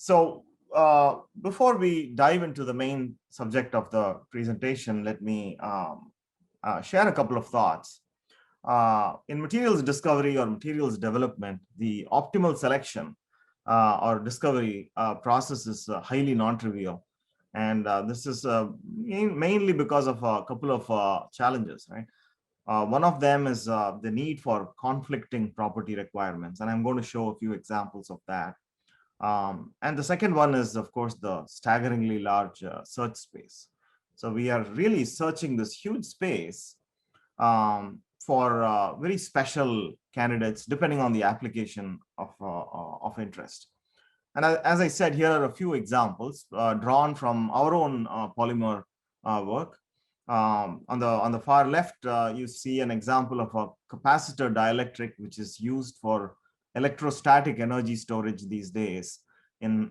So before we dive into the main subject of the presentation, let me share a couple of thoughts. In materials discovery or materials development, the optimal selection or discovery process is highly non-trivial. And this is mainly because of a couple of challenges, right? One of them is the need for conflicting property requirements. And I'm going to show a few examples of that. And the second one is, of course, the staggeringly large search space. So we are really searching this huge space for very special candidates, depending on the application of interest. And as I said, here are a few examples drawn from our own polymer work. On the far left, you see an example of a capacitor dielectric, which is used for electrostatic energy storage these days